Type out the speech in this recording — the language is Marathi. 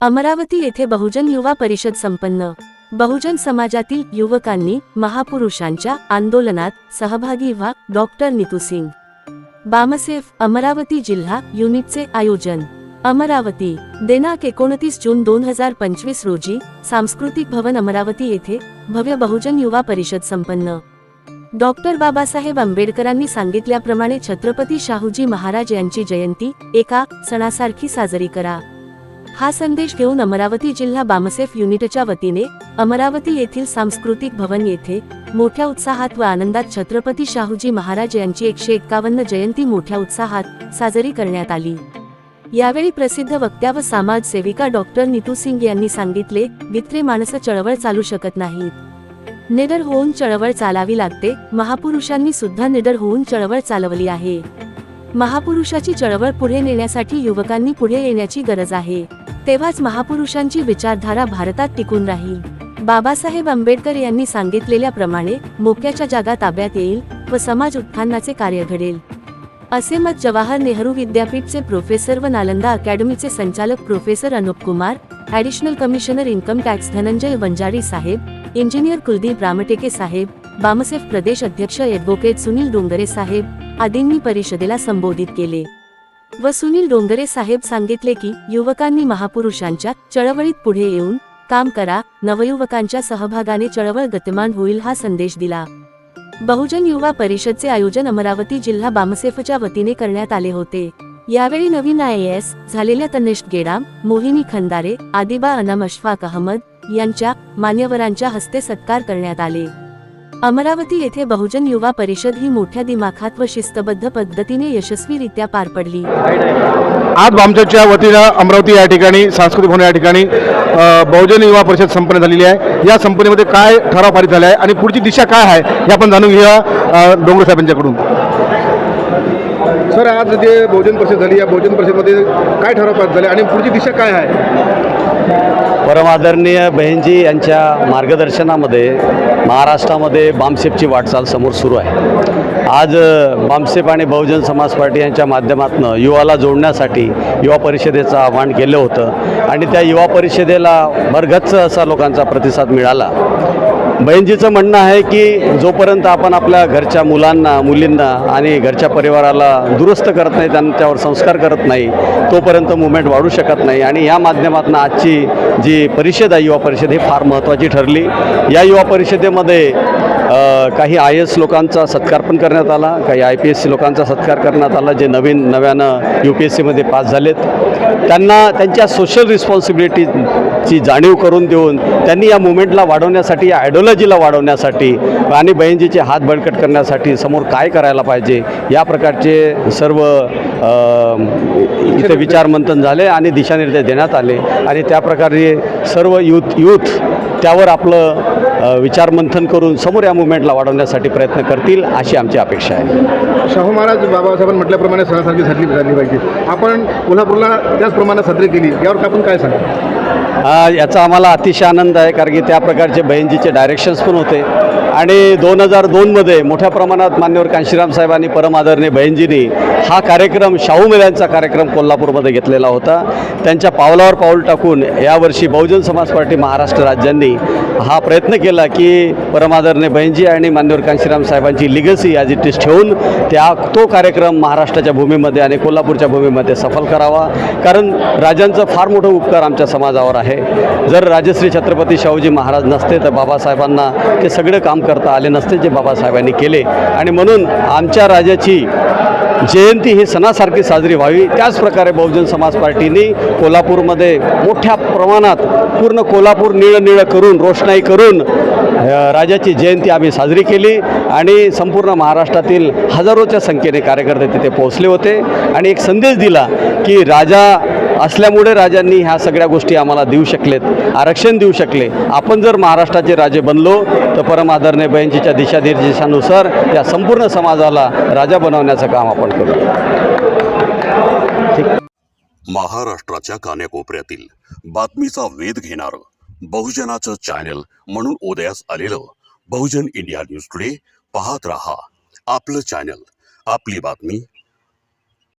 अमरावती येथे बहुजन युवा परिषद संपन्न। बहुजन समाजातील युवकांनी महापुरुषांच्या आंदोलनात सहभागी व्हा। डॉक्टर नीतू सिंग बामसेफ अमरावती जिल्हा युनिटचे आयोजन। अमरावती दिनांक 29 जून 2025 रोजी सांस्कृतिक भवन अमरावती येथे भव्य बहुजन युवा परिषद संपन्न। डॉक्टर बाबासाहेब आंबेडकरांनी सांगितल्याप्रमाणे छत्रपती शाहूजी महाराज यांची जयंती एका सणासारखी साजरी करा। हा संदेश घेऊन अमरावती जिल्हा बामसेफ युनिटच्या वतीने अमरावती येथील सांस्कृतिक भवन येथे मोठ्या उत्साहात व आनंदात छत्रपती शाहूजी महाराज यांची 151 जयंती मोठ्या उत्साहात साजरी करण्यात आली। यावेळी प्रसिद्ध वक्त्या व समाजसेविका डॉक्टर नीतू सिंग यांनी सांगितले, वित्रे माणसं चळवळ चालू शकत नाहीत, निडर होऊन चळवळ चालावी लागते। महापुरुषांनी सुद्धा निडर होऊन चळवळ चालवली आहे। महापुरुषाची चळवळ पुढे नेण्यासाठी युवकांनी पुढे येण्याची गरज आहे, तेव्हाच महापुरुषांची विचारधारा भारतात टिकून राहील। बाबासाहेब आंबेडकर यांनी सांगितलेल्या प्रमाणे मोक्याच्या जागा ताब्यात येईल व समाज उत्थानाचे कार्य घडेल, असे मत जवाहर नेहरू विद्यापीठचे प्रोफेसर व नालंदा अकॅडमीचे संचालक professor Anup Kumar, additional commissioner income tax Dhananjay Vanjari साहेब, इंजिनियर कुलदीप रामटेके साहेब, बामसेफ प्रदेश अध्यक्ष ॲडव्होकेट सुनील डोंगरे साहेब आदींनी परिषदेला संबोधित केले व सुनील डोंगरे साहेब सांगितले की युवकांनी महापुरुषांच्या चळवळीत पुढे येऊन काम करा, नवयुवकांच्या सहभागाने चळवळ गतिमान होईल हा संदेश दिला। बहुजन युवा परिषदचे आयोजन अमरावती जिल्हा बामसेफच्या वतीने करण्यात आले होते। यावेळी नवीन IAS झालेल्या तनिष्क गेडाम, मोहिनी खंदारे, आदिबा अनाम अशफाक अहमद यांच्या मान्यवरांच्या हस्ते सत्कार करण्यात आले। अमरावती येथे बहुजन युवा परिषद ही मोठ्या दिमाखात व शिस्तबद्ध पद्धतीने यशस्वीरित्या पार पडली। आज बामसेफच्या वतीनं अमरावती या ठिकाणी सांस्कृतिक भवन या ठिकाणी बहुजन युवा परिषद संपन्न झालेली आहे। या संपन्नेमध्ये काय ठराव पारित झाला आहे आणि पुढची दिशा काय आहे हे आपण जाणून घेऊया डोंगरे साहेबांच्याकडून। सर, आज जे बहुजन परिषद झाली, या बहुजन परिषदेमध्ये काय ठराव पारित झाले आणि पुढची दिशा काय आहे? परमादरणीय बहिणजी यांच्या मार्गदर्शनामध्ये महाराष्ट्रामध्ये बामसेफची वाटचाल समोर सुरू आहे। आज बामसेफ आणि बहुजन समाज पार्टी यांच्या माध्यमातून युवाला जोडण्यासाठी युवा परिषदेचं आवाहन केलं होतं आणि त्या युवा परिषदेला भरगच्च असा लोकांचा प्रतिसाद मिळाला। बहिणजीचं म्हणणं आहे की जोपर्यंत आपण आपल्या घरच्या मुलांना, मुलींना आणि घरच्या परिवाराला दुरुस्त करत नाही, त्यांच्यावर संस्कार करत नाही, तोपर्यंत मुवमेंट वाढू शकत नाही। आणि या माध्यमातून आजची जी परिषद आहे, युवा परिषद, ही फार महत्त्वाची ठरली। या युवा परिषदेमध्ये काही IAS लोकांचा सत्कार पण करण्यात आला, काही IPSC लोकांचा सत्कार करण्यात आला, जे नव्यानं UPSCमध्ये पास झालेत। त्यांना त्यांच्या सोशल रिस्पॉन्सिबिलिटीची जाणीव करून देऊन त्यांनी या मुवमेंटला वाढवण्यासाठी, या आयडिओलॉजीला वाढवण्यासाठी आणि बहिणजीचे हात बळकट करण्यासाठी समोर काय करायला पाहिजे या प्रकारचे सर्व इथे विचारमंथन झाले आणि दिशानिर्देश देण्यात आले आणि त्या प्रकारे सर्व यूथ त्यावर आपलं विचारमंथन करून समोर या मुवमेंटला वाढवण्यासाठी प्रयत्न करतील अशी आमची अपेक्षा आहे। शाहू महाराज बाबासाहेबांनी म्हटल्याप्रमाणे सणासारखी झाली पाहिजे, आपण कोल्हापूरला त्याचप्रमाणे साजरी केली, यावर आपण काय सांगा? याचा आम्हाला अतिशय आनंद आहे, कारण की त्या प्रकारचे बहिणजीचे डायरेक्शन्स पण होते आणि 2002मध्ये मोठ्या प्रमाणात मान्यवर कांशीराम साहेबांनी, परमादरणीय बहिणजींनी हा कार्यक्रम, शाहू मेळ्यांचा कार्यक्रम कोल्हापूरमध्ये घेतलेला होता। त्यांच्या पावलावर पाऊल टाकून यावर्षी बहुजन समाज पार्टी महाराष्ट्र राज्यांनी हा प्रयत्न केला की परमादरणीय बहिणजी आणि मान्यवर कांशीराम साहेबांची लिगसी ॲज इट इज ठेवून तो कार्यक्रम महाराष्ट्राच्या भूमीमध्ये आणि कोल्हापूरच्या भूमीमध्ये सफल करावा, कारण राजांचं फार मोठं उपकार आमच्या समाजावर आहे। जर राजश्री छत्रपती शाहूजी महाराज नसते तर बाबासाहेबांना ते सगळं काम करता आले नसते जे बाबासाहेबांनी केले आणि म्हणून आमच्या राजाची जयंती ही सणासारखी साजरी व्हावी। त्याचप्रकारे बहुजन समाज पार्टीने कोल्हापूरमध्ये मोठ्या प्रमाणात पूर्ण कोल्हापूर निळं करून, रोषणाई करून राजाची जयंती आम्ही साजरी केली आणि संपूर्ण महाराष्ट्रातील हजारोच्या संख्येने कार्यकर्ते तिथे पोहोचले होते आणि एक संदेश दिला की राजा असल्यामुळे राजांनी ह्या सगळ्या गोष्टी आम्हाला देऊ शकलेत, आरक्षण देऊ शकले। आपण जर महाराष्ट्राचे राजे बनलो तर परमादरणीय बहिणजीच्या दिशानिर्देशानुसार या संपूर्ण समाजाला राजा बनवण्याचं काम आपण करू। महाराष्ट्राच्या कान्याकोपऱ्यातील बातमीचा वेध घेणारं बहुजनाचं चॅनल म्हणून उदयास आलेलं बहुजन इंडिया न्यूज टुडे पाहत रहा। आपलं चॅनल, आपली बातमी,